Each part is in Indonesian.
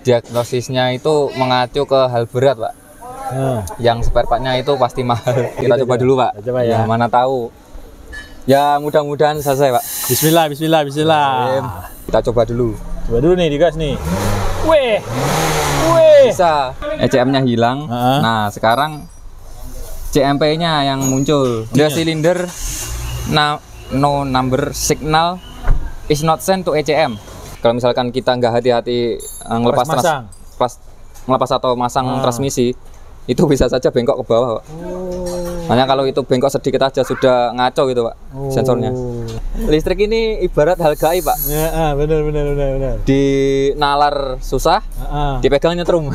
diagnosisnya itu mengacu ke hal berat, Pak. Yang spare partnya itu pasti mahal. Kita coba dulu, Pak. Coba ya. Mana tahu. Ya mudah-mudahan selesai, Pak. Bismillah, bismillah, bismillah. Kita coba dulu. Coba dulu nih, digas nih. Weh, weh. Bisa. ECM-nya hilang. Nah, sekarang CMP-nya yang muncul. The cylinder no number signal is not sent to ECM. Kalau misalkan kita nggak hati-hati ngelepas atau masang transmisi, itu bisa saja bengkok ke bawah, Pak. Makanya kalau itu bengkok sedikit aja sudah ngaco gitu, Pak, sensornya. Listrik ini ibarat hal gaib, Pak. Ya, benar. Di nalar susah, dipegang nyetrum.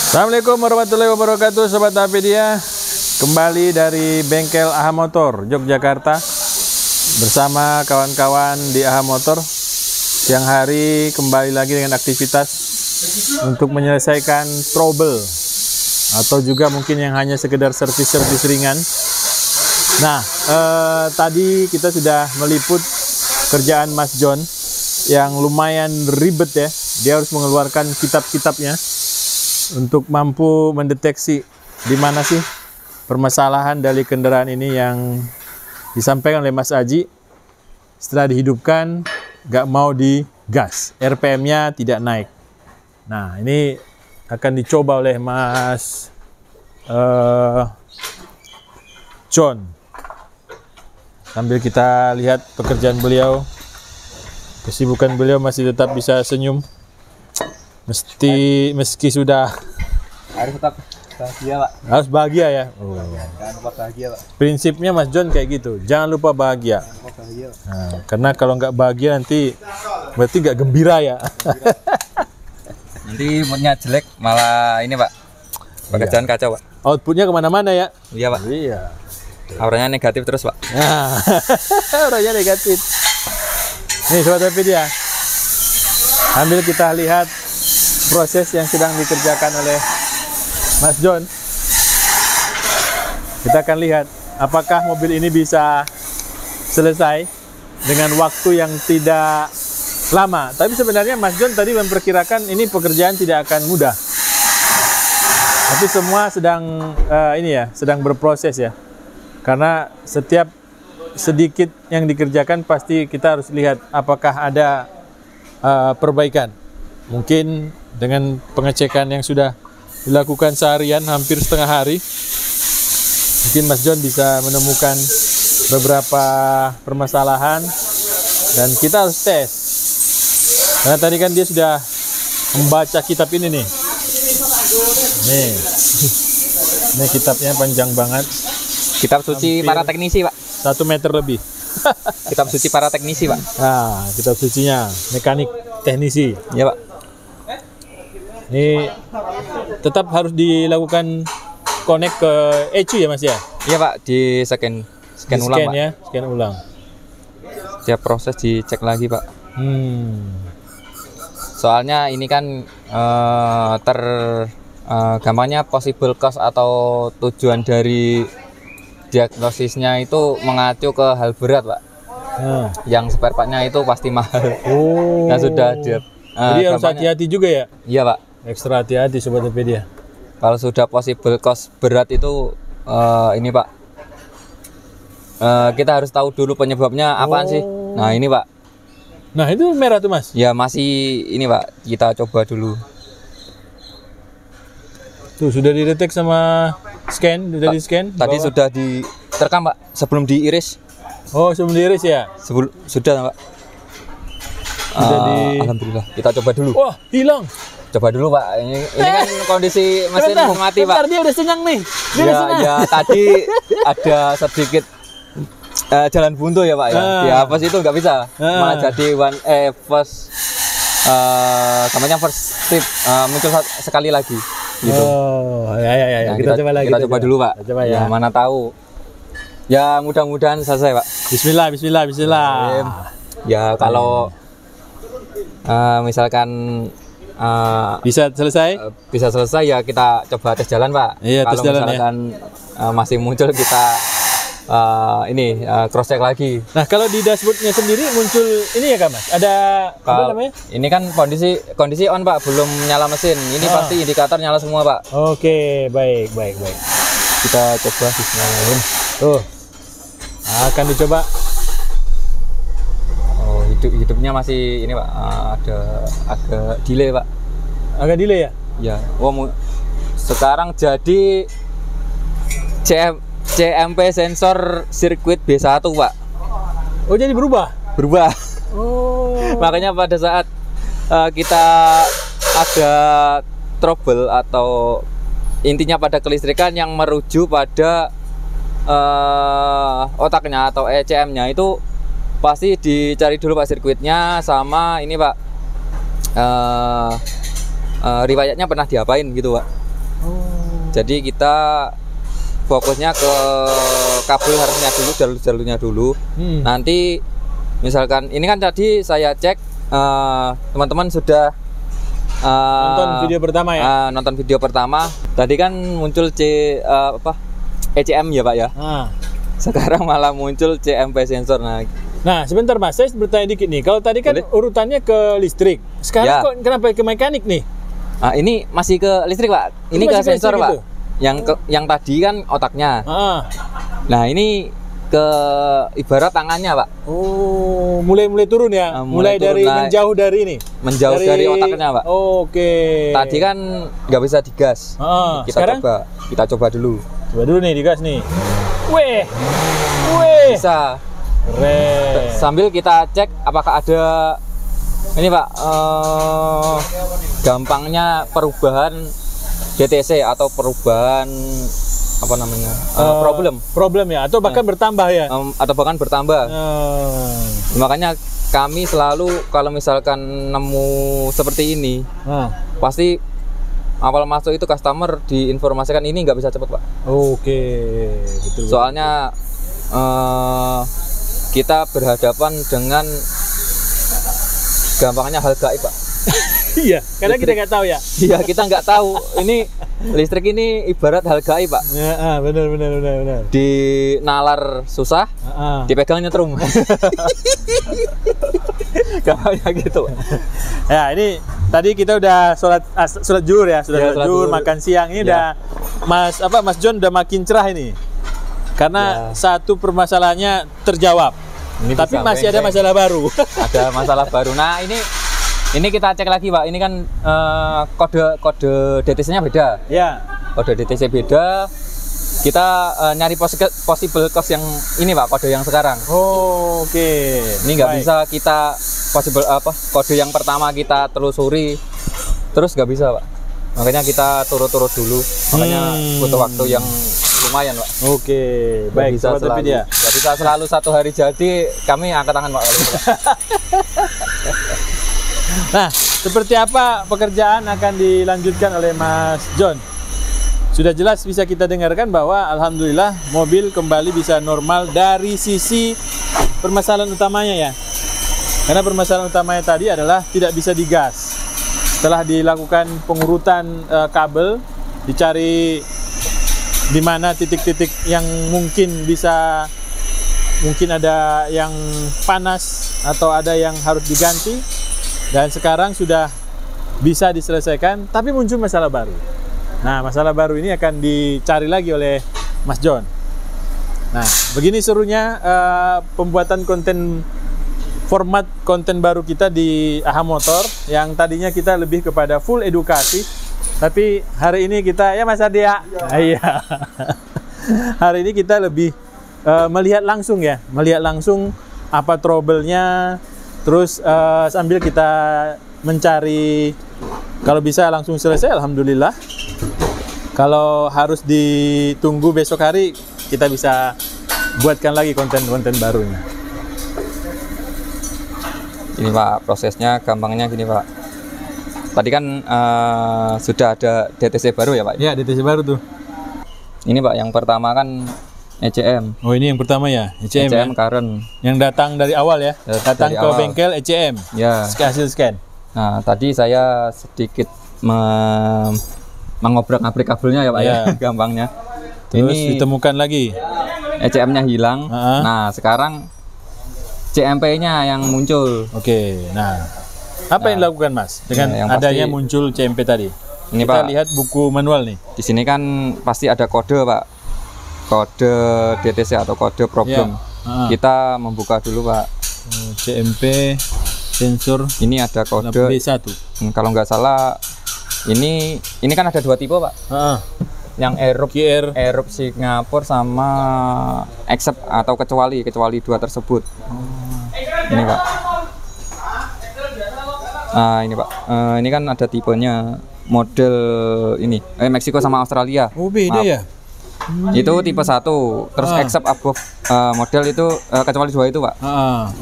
Assalamualaikum warahmatullahi wabarakatuh, Sobat Apedia. Kembali dari bengkel AHA Motor Yogyakarta bersama kawan-kawan di AHA Motor. Siang hari kembali lagi dengan aktivitas untuk menyelesaikan trouble atau juga mungkin yang hanya sekedar servis-servis ringan. Nah, tadi kita sudah meliput kerjaan Mas John yang lumayan ribet ya. Dia harus mengeluarkan kitab-kitabnya untuk mampu mendeteksi di mana sih permasalahan dari kendaraan ini yang disampaikan oleh Mas Aji. Setelah dihidupkan nggak mau digas, RPM-nya tidak naik. Nah, ini akan dicoba oleh Mas John. Sambil kita lihat pekerjaan beliau, kesibukan beliau masih tetap bisa senyum meski sudah Harus tetap bahagia, Pak. Harus bahagia ya. Jangan lupa bahagia, Pak. Prinsipnya Mas John kayak gitu. Jangan lupa bahagia. Nah, karena kalau nggak bahagia nanti berarti nggak gembira ya. Nanti moodnya jelek, malah ini, Pak. Pekerjaan kacau, Pak. Outputnya kemana-mana ya. Iya, Pak. Iya. Auranya negatif terus, Pak. Nah, auranya negatif. Nih Sobat Apedia, ambil kita lihat proses yang sedang dikerjakan oleh Mas John. Kita akan lihat apakah mobil ini bisa selesai dengan waktu yang tidak lama. Tapi sebenarnya Mas John tadi memperkirakan ini pekerjaan tidak akan mudah. Tapi semua sedang sedang berproses ya. Karena setiap sedikit yang dikerjakan pasti kita harus lihat apakah ada perbaikan. Mungkin dengan pengecekan yang sudah dilakukan seharian, hampir setengah hari, mungkin Mas John bisa menemukan beberapa permasalahan dan kita harus tes. Karena tadi kan dia sudah membaca kitab ini nih. Ini kitabnya panjang banget. Kitab suci para teknisi, Pak. 1 meter lebih. Kitab suci para teknisi, Pak. Nah, kitab sucinya mekanik teknisi. Iya, Pak. Ini tetap harus dilakukan connect ke ECU ya Mas ya? Iya, Pak, di scan ulang, Pak. Ya, scan ulang. Setiap proses dicek lagi, Pak. Soalnya ini kan gampangnya possible cause atau tujuan dari diagnosisnya itu mengacu ke hal berat, Pak. Yang spare partnya itu pasti mahal. Nah, sudah jadi harus hati-hati juga ya? Iya, Pak. Ekstra hati-hati Sobat Apedia. Kalau sudah possible cause berat itu ini, Pak. Kita harus tahu dulu penyebabnya apaan sih. Nah, ini, Pak. Nah, itu merah tuh, Mas. Ya, masih ini, Pak. Kita coba dulu. Tuh, sudah didetek sama scan, sudah di-scan. Tadi sudah diterekam, Pak, sebelum diiris. Oh, sebelum diiris ya? Sudah, Pak. Alhamdulillah. Kita coba dulu. Wah, hilang. Coba dulu, Pak. Ini kan kondisi mesin mati, Pak. Dia udah senyang nih. Ya, tadi ada sedikit jalan buntu ya, Pak ya. Di hapus itu nggak bisa. Malah jadi first trip muncul sekali lagi. Gitu. Oh, ya. Nah, kita coba lagi. Kita coba dulu, Pak. Coba ya. Mana tahu. Ya, mudah-mudahan selesai, Pak. Bismillah. Ya, kalau misalkan bisa selesai ya kita coba tes jalan, Pak. Iya, kalau tes jalan misalkan masih muncul kita cross check lagi. Nah, kalau di dashboardnya sendiri muncul ini ya Kak Mas? Ada apa namanya? Ini kan kondisi on Pak, belum nyala mesin. Ini pasti indikator nyala semua Pak. Oke, baik. Kita coba disnyalain. Tuh, akan dicoba. Oh, hidupnya masih ini Pak, ada agak delay Pak. Agak delay ya? Ya. Sekarang jadi CMP sensor sirkuit B1 Pak. Oh, jadi berubah? Berubah. Oh. Makanya pada saat kita ada trouble atau intinya pada kelistrikan yang merujuk pada otaknya atau ECM-nya itu pasti dicari dulu Pak sirkuitnya sama ini Pak riwayatnya pernah diapain gitu Pak. Jadi kita fokusnya ke kabel harusnya dulu, jalur-jalurnya dulu. Nanti misalkan ini kan tadi saya cek teman-teman sudah nonton video pertama ya? Nonton video pertama. Tadi kan muncul ECM ya Pak ya. Sekarang malah muncul CMP sensor. Nah, sebentar Mas, saya bertanya dikit nih. Kalau tadi kan urutannya ke listrik, sekarang kok kenapa ke mekanik nih? Ini masih ke listrik Pak. Ini ke sensor Pak. Gitu? Yang tadi kan otaknya. Nah ini ke ibarat tangannya Pak. Oh, mulai turun ya? Mulai turun, dari menjauh dari ini? Menjauh dari otaknya Pak. Oke. Tadi kan nggak bisa digas. Kita coba dulu. Coba dulu nih digas nih. Weh. Bisa. Keren. Sambil kita cek apakah ada ini Pak, gampangnya perubahan DTC atau perubahan apa namanya problem ya, atau bahkan bertambah ya, atau bahkan bertambah. Makanya kami selalu kalau misalkan nemu seperti ini pasti awal masuk itu customer diinformasikan ini nggak bisa cepet Pak. Oke, betul. Soalnya kita berhadapan dengan gampangnya hal gaib Pak. Iya, karena kita nggak tahu ya. Iya, kita nggak tahu. Ini listrik ini ibarat hal gaib Pak. Ya, benar. Di nalar susah, dipegang nyetrum. Gampangnya gitu. Ya, ini tadi kita udah sholat zuhur ya, sholat zuhur, makan siang. Ini udah Mas John udah makin cerah ini. Karena satu permasalahannya terjawab. Tapi masih ada masalah baru. Ada masalah baru. Nah, ini kita cek lagi Pak. Ini kan kode DTC-nya beda. Ya. Kode DTC beda. Kita nyari possible cost yang ini Pak, kode yang sekarang. Oke. Ini nggak bisa kita kode yang pertama kita telusuri terus nggak bisa Pak. Makanya kita turut-turut dulu. Makanya butuh waktu yang lumayan Pak. Oke, baik. Bisa selalu. Nggak bisa selalu satu hari jadi. Kami angkat tangan Pak. Nah, seperti apa pekerjaan akan dilanjutkan oleh Mas John? Sudah jelas bisa kita dengarkan bahwa alhamdulillah mobil kembali bisa normal dari sisi permasalahan utamanya ya. Karena permasalahan utamanya tadi adalah tidak bisa digas. Setelah dilakukan pengurutan kabel, dicari di mana titik-titik yang mungkin ada yang panas atau ada yang harus diganti, dan sekarang sudah bisa diselesaikan, tapi muncul masalah baru. Nah, masalah baru ini akan dicari lagi oleh Mas John. Nah, begini serunya pembuatan format konten baru kita di AHA Motor, yang tadinya kita lebih kepada full edukasi, tapi hari ini kita ya Mas Ardia, iya. Hari ini kita lebih melihat langsung apa trouble-nya, terus sambil kita mencari, kalau bisa langsung selesai alhamdulillah. Kalau harus ditunggu besok hari, kita bisa buatkan lagi konten-konten barunya. Ini Pak, prosesnya gampangnya gini Pak. Tadi kan sudah ada DTC baru ya Pak? Ya, DTC baru tuh. Ini Pak, yang pertama kan ECM. Oh, ini yang pertama ya, ECM ya? current. Yang datang dari awal ya? Datang ke bengkel ECM, ya. Hasil scan. Nah, tadi saya sedikit mengobrak-abrik kabelnya ya Pak ya, gampangnya. Terus ditemukan lagi ECM-nya hilang. Nah, sekarang CMP-nya yang muncul. Oke. Nah, apa yang dilakukan Mas dengan yang adanya pasti, muncul CMP tadi? Ini Kita Pak, lihat buku manual nih. di sini kan pasti ada kode Pak, kode DTC atau kode problem. Kita membuka dulu Pak. CMP sensor. Ini ada kode B1. Kalau nggak salah, ini kan ada 2 tipe Pak. Yang erup Singapura sama accept atau kecuali 2 tersebut. Ini Pak. Nah ini Pak, ini kan ada tipenya model ini Meksiko sama Australia. Oh beda ya? Itu tipe 1, terus accept above model itu kecuali 2 itu Pak.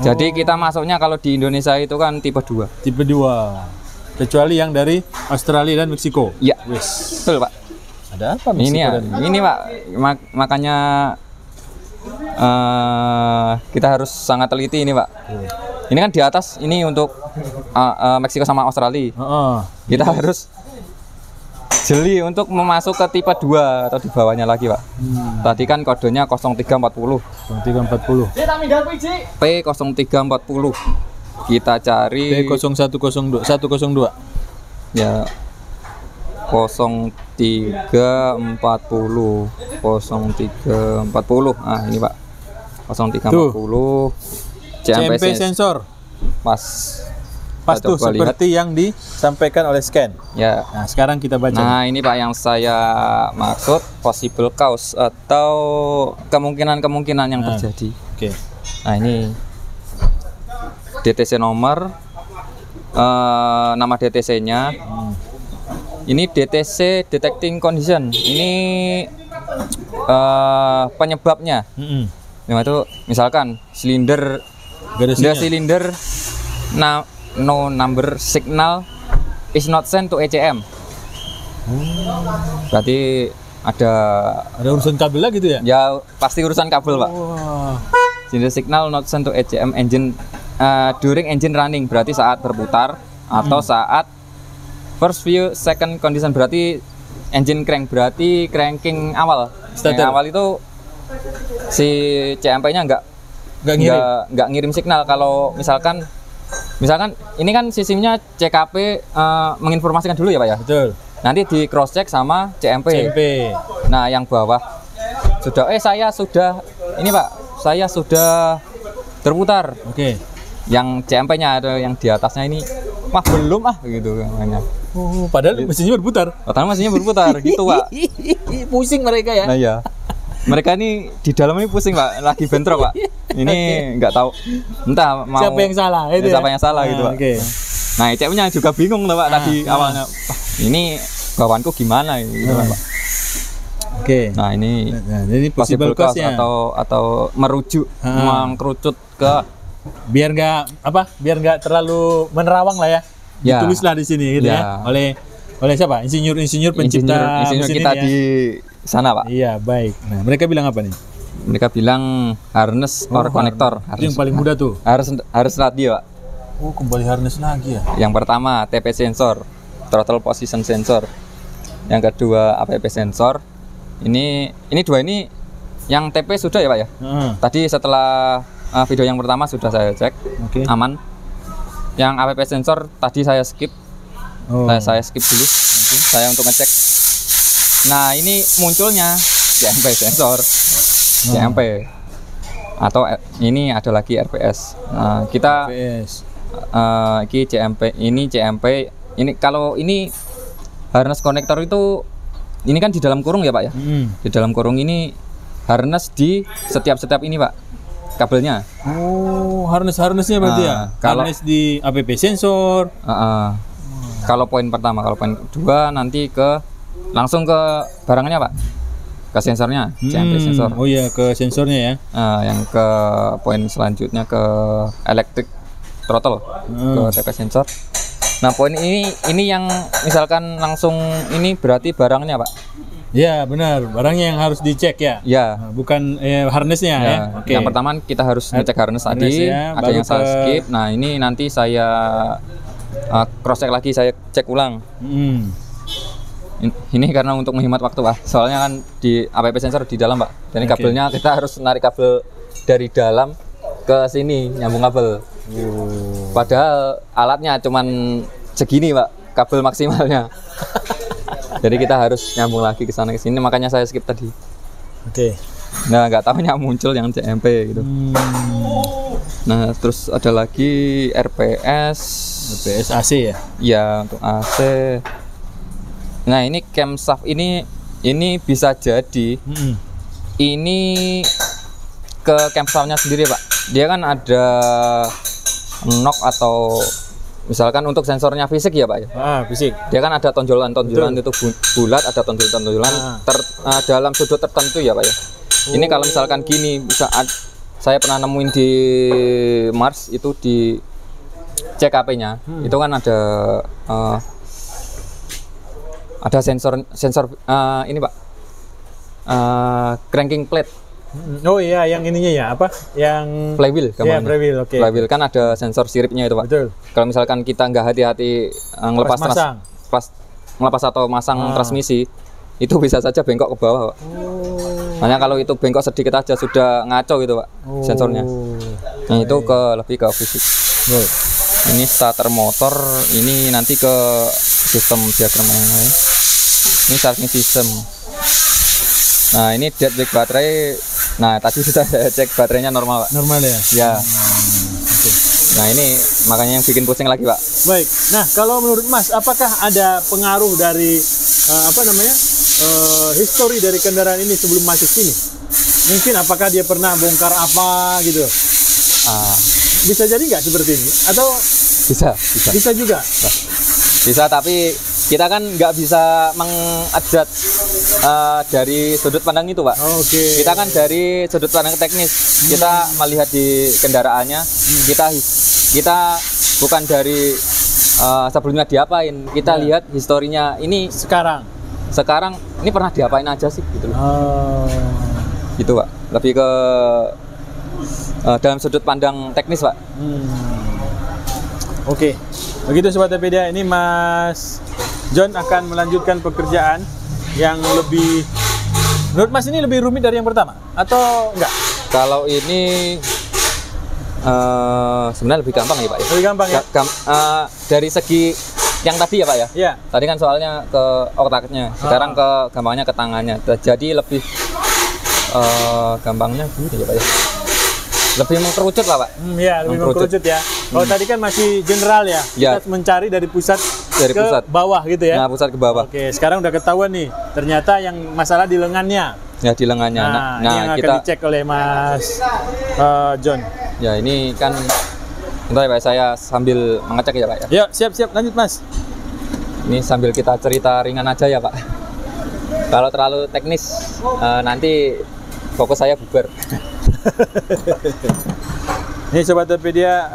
Jadi kita masuknya kalau di Indonesia itu kan tipe 2. Tipe 2. Kecuali yang dari Australia dan Meksiko. Iya, yes. Betul Pak. Ada apa Meksiko ini Pak, makanya kita harus sangat teliti ini Pak. Ini kan di atas ini untuk Meksiko sama Australia. Kita harus jeli untuk memasuk ke tipe 2 atau di bawahnya lagi Pak. Tadi kan kodenya 0340. 0340. P0340. Kita cari P0102. Ya. 0340. Ah, ini Pak. 0340. CMP sensor. Pas tuh seperti yang disampaikan oleh scan. Ya. Nah, sekarang kita baca. Nah, ini Pak yang saya maksud possible cause atau kemungkinan yang terjadi. Oke. Nah, ini DTC nomor, nama DTC-nya. Ini DTC detecting condition. Ini penyebabnya. Nah, itu misalkan silinder no number signal is not sent to ECM. Berarti ada urusan kabel lah gitu ya? Ya pasti urusan kabel Pak. Silinder signal not sent to ECM engine during engine running, berarti saat berputar atau saat first few second condition, berarti engine crank, berarti cranking awal. Yang awal itu si CMP-nya nggak ngirim signal. Kalau misalkan ini kan sistemnya CKP menginformasikan dulu ya Pak ya. Betul. Nanti di cross check sama CMP. Nah yang bawah sudah saya sudah terputar. Oke. Yang CMP-nya ada, yang di atasnya ini belum gitu namanya. Padahal mesinnya berputar. Gitu Pak. Pusing mereka ya. Nah iya. Mereka ini di dalam ini pusing Pak, lagi bentrok Pak. Ini nggak tahu entah mau siapa yang salah itu siapa yang salah gitu Pak. Nah ECM-nya juga bingung Pak tadi awalnya. Ini bawaanku gimana gitu Pak. Nah ini possible cause atau merujuk mengkerucut ke biar nggak terlalu menerawang lah ya. Ditulislah di sini gitu ya. Oleh siapa? Insinyur pencipta insinyur kita ya? Di sana Pak. Iya baik. Nah mereka bilang apa nih? Mereka bilang harness or connector. Itu yang paling mudah tuh. Harus radio Pak. Kembali harness lagi ya. Yang pertama TP sensor, throttle position sensor. Yang kedua APP sensor. Ini dua ini yang TP sudah ya Pak ya. Tadi setelah video yang pertama sudah saya cek, aman. Yang APP sensor tadi saya skip. Saya skip dulu. Saya untuk ngecek. Nah ini munculnya CMP sensor, CMP atau ini ada lagi RPS. Nah, kita ini CMP ini kalau ini harness connector itu ini kan di dalam kurung ya Pak ya. Di dalam kurung ini harness di setiap ini Pak kabelnya. Harnessnya berarti ya. Harness di APP sensor. Kalau poin pertama, kalau poin kedua nanti langsung ke barangnya Pak, ke sensornya, CMP sensor. Oh iya, ke sensornya ya. Yang ke poin selanjutnya ke electric throttle, ke TP sensor. Nah poin ini yang misalkan langsung ini berarti barangnya Pak. Ya benar, barangnya yang harus dicek ya. Ya. Bukan harnessnya ya. Yang pertama kita harus ngecek harness tadi, ada yang saya skip. Nah ini nanti saya cross check lagi, saya cek ulang. Ini karena untuk menghemat waktu Pak. Soalnya kan di APP sensor di dalam Pak. Dan ini kabelnya kita harus narik kabel dari dalam ke sini nyambung kabel. Padahal alatnya cuman segini Pak, kabel maksimalnya. Jadi kita harus nyambung lagi ke sana ke sini, makanya saya skip tadi. Oke. Nah, nggak tahunya muncul yang CMP gitu. Nah, terus ada lagi RPS AC ya? Ya, untuk AC. Nah, ini camshaft ini bisa jadi ini ke camshaftnya sendiri Pak. Dia kan ada knock atau misalkan untuk sensornya fisik ya Pak ya. Fisik. Dia kan ada tonjolan-tonjolan itu bulat, ada tonjolan-tonjolan dalam sudut tertentu ya Pak ya. Ini kalau misalkan gini bisa saya pernah nemuin di Mars itu di CKP-nya. Itu kan ada sensor ini Pak. Cranking plate. Oh iya, yang ininya ya, apa? Yang flywheel ya, flywheel, oke. Flywheel kan ada sensor siripnya itu Pak. Betul. Kalau misalkan kita nggak hati-hati ngelepas atau masang transmisi, itu bisa saja bengkok ke bawah Pak. Makanya kalau itu bengkok sedikit aja sudah ngaco gitu Pak sensornya. Nah itu lebih ke fisik. Ini starter motor, ini nanti ke sistem diagram yang lain. Ini charging system. Nah ini dead week baterai. Nah tadi sudah saya cek baterainya normal Pak. Normal ya? Ya. Nah ini makanya yang bikin pusing lagi Pak. Baik. Nah kalau menurut Mas, apakah ada pengaruh dari histori dari kendaraan ini sebelum masuk sini? Mungkin apakah dia pernah bongkar apa gitu? Bisa jadi nggak seperti ini? Atau bisa juga? Bisa, tapi kita kan nggak bisa mengadjust dari sudut pandang itu Pak. Oke. Kita kan dari sudut pandang teknis, kita melihat di kendaraannya, kita bukan dari sebelumnya diapain, kita lihat historinya ini sekarang ini pernah diapain aja sih gitu loh. Gitu Pak, lebih ke dalam sudut pandang teknis Pak. Oke, begitu Sobat Apedia, ini Mas John akan melanjutkan pekerjaan yang lebih, menurut Mas ini lebih rumit dari yang pertama atau enggak? Kalau ini sebenarnya lebih gampang ya Pak ya. Lebih gampang ya? Dari segi yang tadi ya Pak ya? Iya. Tadi kan soalnya ke otaknya, sekarang gampangnya ke tangannya. Jadi lebih gampangnya gini ya Pak ya. Lebih mengkerucut lah Pak. Iya, lebih mengkerucut ya. Kalau tadi kan masih general ya. Kita mencari dari pusat ke bawah gitu ya. Nah, pusat ke bawah. Oke, sekarang udah ketahuan nih. Ternyata yang masalah di lengannya. Ya, di lengannya. Nah ini yang akan dicek oleh Mas John. Ya, ini kan bentar ya Pak, saya sambil mengecek ya Pak ya. Yuk, siap-siap, lanjut Mas. Ini sambil kita cerita ringan aja ya Pak. Kalau terlalu teknis nanti fokus saya bubar. Ini Sobat Apedia,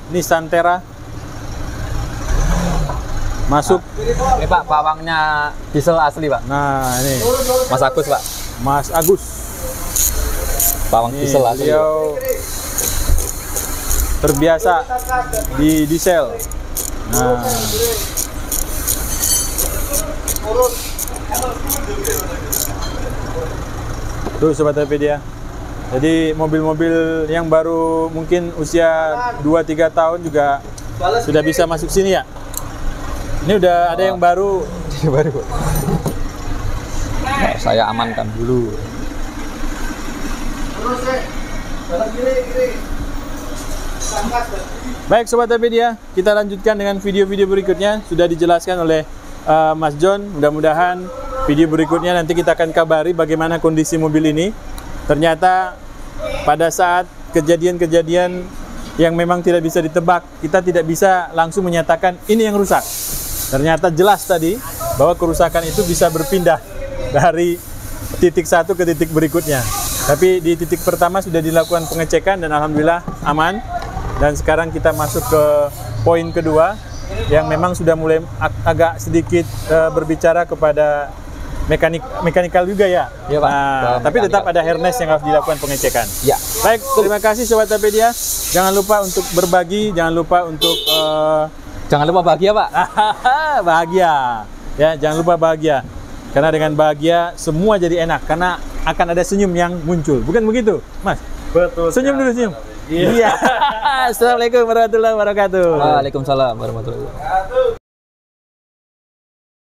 Nissan Terra masuk. Ini Pak, pawangnya diesel asli Pak. Nah ini Mas Agus Pak. Mas Agus. Pawang diesel asli. Beliau terbiasa di diesel. Nah. Tuh Sobat Apedia. Jadi mobil-mobil yang baru mungkin usia 2-3 tahun juga sudah bisa masuk sini ya. Ini udah ada yang baru. Nah, saya amankan dulu. Baik Sobat Apedia, kita lanjutkan dengan video-video berikutnya. Sudah dijelaskan oleh Mas John. Mudah-mudahan video berikutnya nanti kita akan kabari bagaimana kondisi mobil ini. Ternyata pada saat kejadian-kejadian yang memang tidak bisa ditebak, kita tidak bisa langsung menyatakan ini yang rusak. Ternyata jelas tadi bahwa kerusakan itu bisa berpindah dari titik satu ke titik berikutnya. Tapi di titik pertama sudah dilakukan pengecekan dan alhamdulillah aman. Dan sekarang kita masuk ke poin kedua yang memang sudah mulai agak sedikit berbicara kepada mekanikal juga ya. Iya Pak. Tapi tetap ada harness yang harus dilakukan pengecekan. Ya. Baik, terima kasih Sobat Apedia. Jangan lupa untuk berbagi, jangan lupa untuk jangan lupa bahagia Pak. bahagia. Ya, jangan lupa bahagia. Karena dengan bahagia semua jadi enak karena akan ada senyum yang muncul. Bukan begitu, Mas? Betul. Senyum dulu, senyum. Iya. Assalamualaikum warahmatullahi wabarakatuh. Waalaikumsalam warahmatullahi wabarakatuh.